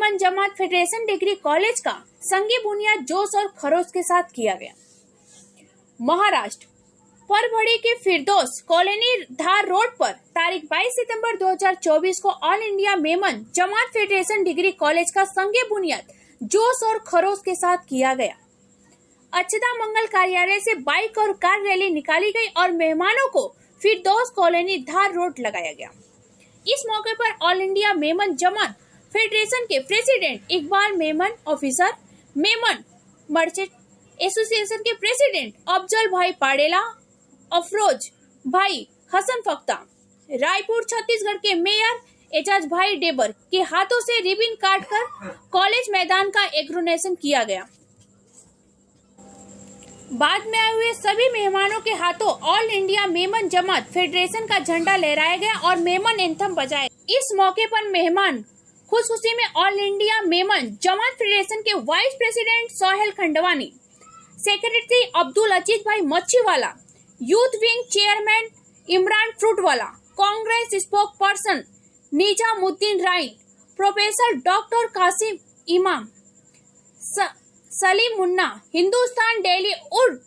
Memon Jamat federation degree college का संगे बुनियाद जोश और खरोश के साथ किया गया। महाराष्ट्र परभणी के फिरदौस कॉलोनी धार रोड पर तारीख 22 सितंबर 2024 को all India Memon Jamat federation degree college का संगे बुनियाद जोश और खरोश के साथ किया गया। अक्षता मंगल कार्यालय से बाइक और कार रैली निकाली गई और मेहमानों को फिरदौस कॉलोनी धार रोड लगाया गया। इस मौके पर all India Memon Jamat federation के president Iqbal Memon, officer Memon merchant association के प्रेसिडेंट अफजल भाई पाडेला, अफरोज भाई हसन फख्ता, रायपुर छत्तीसगढ़ के मेयर एजाज भाई डेबर के हाथों से रिबन काटकर कॉलेज मैदान का एग्रोनेशन किया गया। बाद में आए हुए सभी मेहमानों के हाथों all India Memon Jamat federation का झंडा लहराया गया और मेमन एंथम बजाया। इस मौके पर मेहमान खुशी में all India Memon Jamat federation के vice president Sohel Khandwani, secretary Abdul Aziz Bhai Machhiwala, youth wing chairman Imran Fruitwala, Congress spokesperson Nizamuddin Rain, professor doctor Qasim Imam, Salim Munna, Hindustan daily Urdu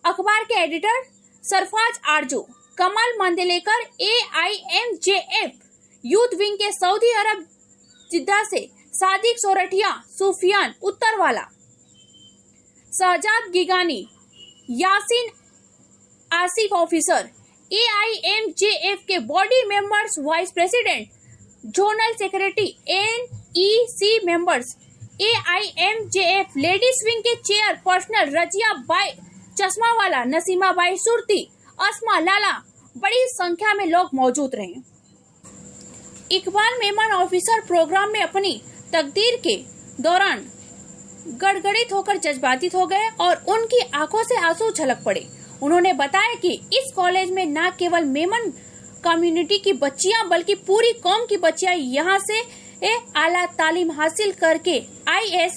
अखबार के editor Sarfaraz Arzoo, Kamal Mandlekar, AIMJF youth wing के सऊदी अरब जिद्दा से सादिक सोरठिया, सुफियान उत्तरवाला, शहजाद गिगानी, यासीन आसिफ ऑफिसर, AIMJF के body members, vice president, zonal secretary, NEC members, AIMJF ladies wing के chair personal Razia Bai Chashmawala, Nasima Bai Surti, Asma Lala, बड़ी संख्या में लोग मौजूद रहे। इकबाल मेमन ऑफिसर प्रोग्राम में अपनी तकदीर के दौरान गड़गड़ित होकर जज्बातित हो गए और उनकी आंखों से आंसू छलक पड़े। उन्होंने बताया कि इस कॉलेज में न केवल मेमन कम्युनिटी की बच्चियां बल्कि पूरी कौम की बच्चियां यहाँ से आला तालीम हासिल करके IAS,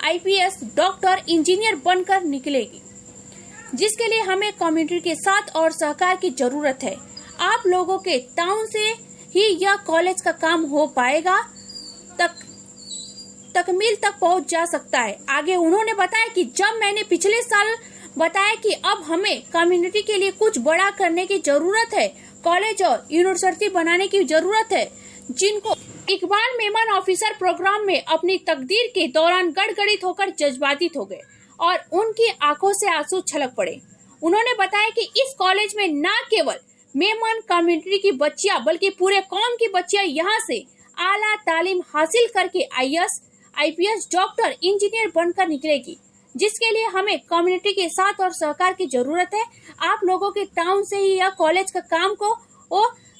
IPS, डॉक्टर, इंजीनियर बनकर निकलेगी, जिसके लिए हमें कम्युनिटी के साथ और सहकार की जरूरत है। आप लोगों के ताउन से ही यह कॉलेज का काम हो पाएगा, तकमील तक पहुंच जा सकता है। आगे उन्होंने बताया कि जब मैंने पिछले साल बताया कि अब हमें कम्युनिटी के लिए कुछ बड़ा करने की जरूरत है, कॉलेज और यूनिवर्सिटी बनाने की जरूरत है, जिनको इकबाल मेमन ऑफिसर प्रोग्राम में अपनी तकदीर के दौरान गड़गड़ित होकर जज्बातित हो गए और उनकी आंखों से आंसू छलक पड़े। उन्होंने बताया कि इस कॉलेज में न केवल मेमन कम्युनिटी की बच्चियां बल्कि पूरे कौम की बच्चियां यहाँ से आला तालीम हासिल करके IAS, IPS, डॉक्टर, इंजीनियर बनकर निकलेगी, जिसके लिए हमें कम्युनिटी के साथ और सहकार की जरूरत है। आप लोगों के टाउन से ही यह कॉलेज का काम को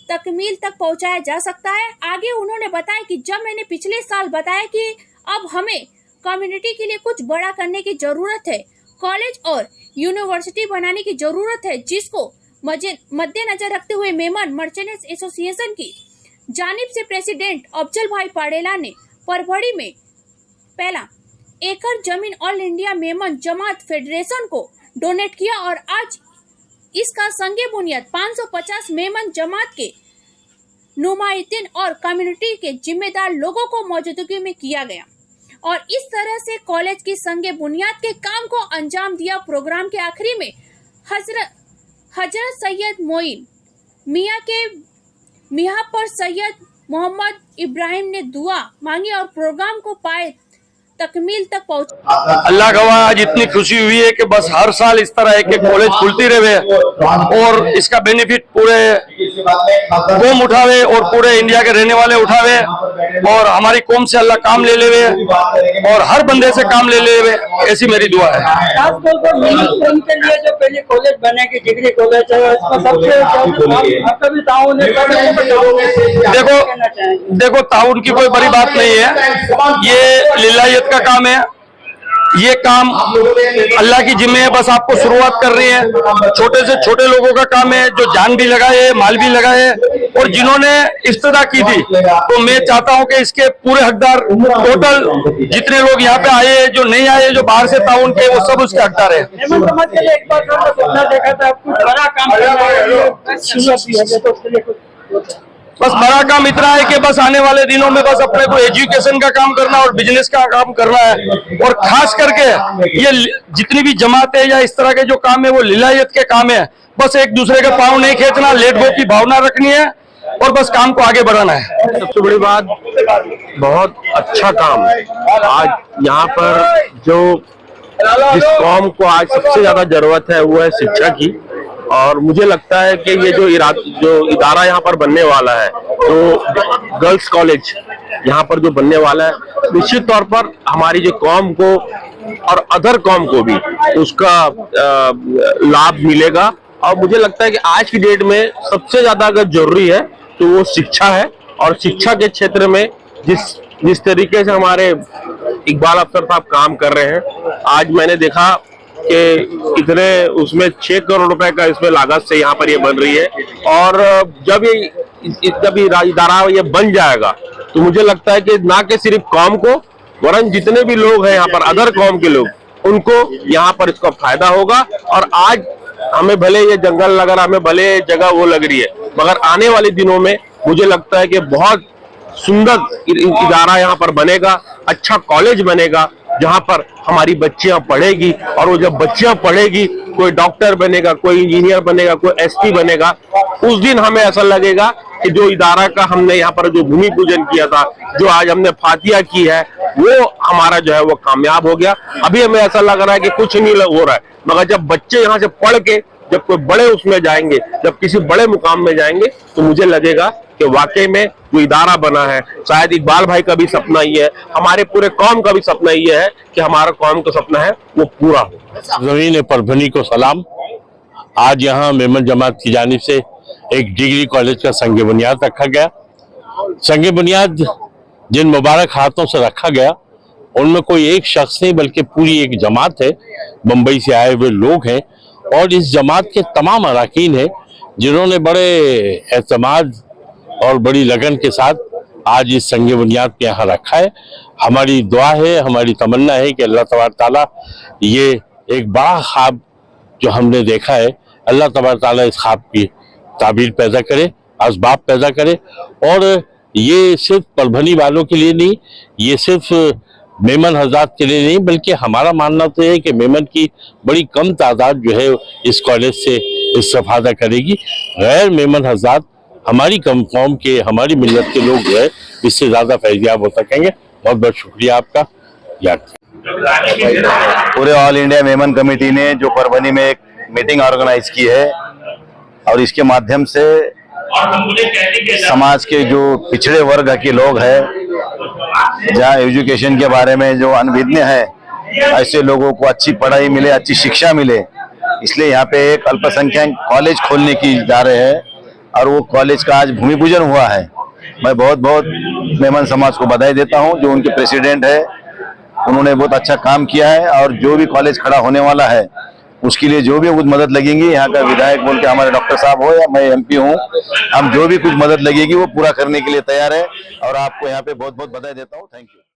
तकमील तक पहुंचाया जा सकता है। आगे उन्होंने बताया कि जब मैंने पिछले साल बताया कि अब हमें कम्युनिटी के लिए कुछ बड़ा करने की जरूरत है, कॉलेज और यूनिवर्सिटी बनाने की जरूरत है, जिसको मद्देनजर रखते हुए मेमन मर्चेंट्स एसोसिएशन की जानिब से प्रेसिडेंट अफजल भाई पाडेला ने परभणी में पहला एकड़ जमीन all India Memon Jamat federation को डोनेट किया और आज इसका संगे बुनियाद 550 मेमन जमात के नुमाइंदे और कम्युनिटी के जिम्मेदार लोगों को मौजूदगी में किया गया और इस तरह से कॉलेज की संगे बुनियाद के काम को अंजाम दिया। प्रोग्राम के आखिरी में हजरत सैयद मोइन मियाँ के मियाँ पर सैयद मोहम्मद इब्राहिम ने दुआ मांगी और प्रोग्राम को पाए तकमील तक पहुंच। अल्लाह गवाह, आज इतनी खुशी हुई है कि बस हर साल इस तरह के कॉलेज खुलती रहे और इसका बेनिफिट पूरे कौम उठावे और पूरे इंडिया के रहने वाले उठावे और हमारी कौम से अल्लाह काम ले लेवे और हर बंदे से काम ले लेवे, ऐसी मेरी दुआ है। खासतौर पर उनके लिए जो पहले कॉलेज बनेगी डिग्री कॉलेज है, देखो ताउन की कोई बड़ी बात नहीं है, ये लिल्लाहियत का काम है, ये काम अल्लाह की जिम्मे है, बस आपको शुरुआत कर रही है। छोटे से छोटे लोगों का काम है जो जान भी लगाए, माल भी लगाए और जिन्होंने इफ्तिदा की थी, तो मैं चाहता हूं कि इसके पूरे हकदार टोटल जितने लोग यहाँ पे आए, जो नहीं आए, जो बाहर से ताउन के, वो सब उसके हकदार है। बस बड़ा काम इतना है कि बस आने वाले दिनों में बस अपने को एजुकेशन का काम करना और बिजनेस का काम करना है। और खास करके ये जितनी भी जमातें या इस तरह के जो काम है वो लिलायत के काम है। बस एक दूसरे के पाँव नहीं खींचना, लेट गो की भावना रखनी है और बस काम को आगे बढ़ाना है। सबसे बड़ी बात, बहुत अच्छा काम आज यहाँ पर जिस कौम को आज सबसे ज्यादा जरूरत है वो है शिक्षा की। और मुझे लगता है कि ये जो इदारा यहाँ पर बनने वाला है, तो गर्ल्स कॉलेज यहाँ पर जो बनने वाला है, निश्चित तौर पर हमारी जो कौम को और अदर कौम को भी उसका लाभ मिलेगा। और मुझे लगता है कि आज की डेट में सबसे ज्यादा अगर जरूरी है तो वो शिक्षा है। और शिक्षा के क्षेत्र में जिस तरीके से हमारे इकबाल अफसर साहब काम कर रहे हैं, आज मैंने देखा कि इतने उसमें 6 करोड़ रुपए का इसमें लागत से यहाँ पर ये बन रही है। और जब ये इदारा ये बन जाएगा तो मुझे लगता है कि ना कि सिर्फ कौम को, वरन जितने भी लोग हैं यहाँ पर अदर कौम के लोग, उनको यहाँ पर इसका फायदा होगा। और आज हमें भले ये जंगल लग रहा, हमें भले ये जगह वो लग रही है, मगर आने वाले दिनों में मुझे लगता है कि बहुत सुंदर इदारा यहाँ पर बनेगा, अच्छा कॉलेज बनेगा जहाँ पर हमारी बच्चियां पढ़ेगी। और वो जब बच्चियां पढ़ेगी, कोई डॉक्टर बनेगा, कोई इंजीनियर बनेगा, कोई एसपी बनेगा, उस दिन हमें ऐसा लगेगा कि जो इदारा का हमने यहाँ पर जो भूमि पूजन किया था, जो आज हमने फातिया की है, वो हमारा जो है वो कामयाब हो गया। अभी हमें ऐसा लग रहा है कि कुछ नहीं हो रहा है, मगर जब बच्चे यहाँ से पढ़ के जब कोई बड़े उसमें जाएंगे, जब किसी बड़े मुकाम में जाएंगे, तो मुझे लगेगा कि वाकई में जो इदारा बना है, शायद इकबाल भाई का भी सपना ये है, हमारे पूरे कौम का भी सपना ये है कि हमारा कौम का सपना है वो पूरा हो। ज़मीन परभनी को सलाम। आज यहाँ मेमन जमात की जानिब से एक डिग्री कॉलेज का संग बुनियाद रखा गया। संग बुनियाद जिन मुबारक हाथों से रखा गया, उनमें कोई एक शख्स नहीं बल्कि पूरी एक जमात है, मुंबई से आए हुए लोग हैं। और इस जमात के तमाम अरकान हैं जिन्होंने बड़े एतमाद और बड़ी लगन के साथ आज इस संग बुनियाद के यहाँ रखा है। हमारी दुआ है, हमारी तमन्ना है कि अल्लाह तबारक ताला ये एक बड़ा ख्वाब जो हमने देखा है, अल्लाह तबारक ताला इस ख्वाब की ताबीर पैदा करे, असबाब पैदा करे। और ये सिर्फ परभनी वालों के लिए नहीं, ये सिर्फ मेमन हजरात के लिए नहीं, बल्कि हमारा मानना तो है कि मेमन की बड़ी कम तादाद जो है इस कॉलेज से इस्तेफादा करेगी। गैर मेमन हजरात, हमारी कम कौम के, हमारी मिल्लत के लोग जो है इससे ज्यादा फैजियाब हो सकेंगे। बहुत बहुत शुक्रिया आपका। याद पूरे ऑल इंडिया मेमन कमेटी ने जो परभनी में एक मीटिंग ऑर्गेनाइज की है और इसके माध्यम से समाज के जो पिछड़े वर्ग के लोग हैं, जहाँ एजुकेशन के बारे में जो अनभिज्ञ है, ऐसे लोगों को अच्छी पढ़ाई मिले, अच्छी शिक्षा मिले, इसलिए यहाँ पे एक अल्पसंख्यक कॉलेज खोलने की जा रहे हैं। और वो कॉलेज का आज भूमि पूजन हुआ है। मैं बहुत बहुत मेमन समाज को बधाई देता हूँ। जो उनके प्रेसिडेंट है, उन्होंने बहुत अच्छा काम किया है। और जो भी कॉलेज खड़ा होने वाला है, उसके लिए जो भी कुछ मदद लगेगी, यहाँ का विधायक बोल के हमारे डॉक्टर साहब हो या मैं एमपी हूँ, हम जो भी कुछ मदद लगेगी वो पूरा करने के लिए तैयार है। और आपको यहाँ पे बहुत बहुत बधाई देता हूँ। Thank you.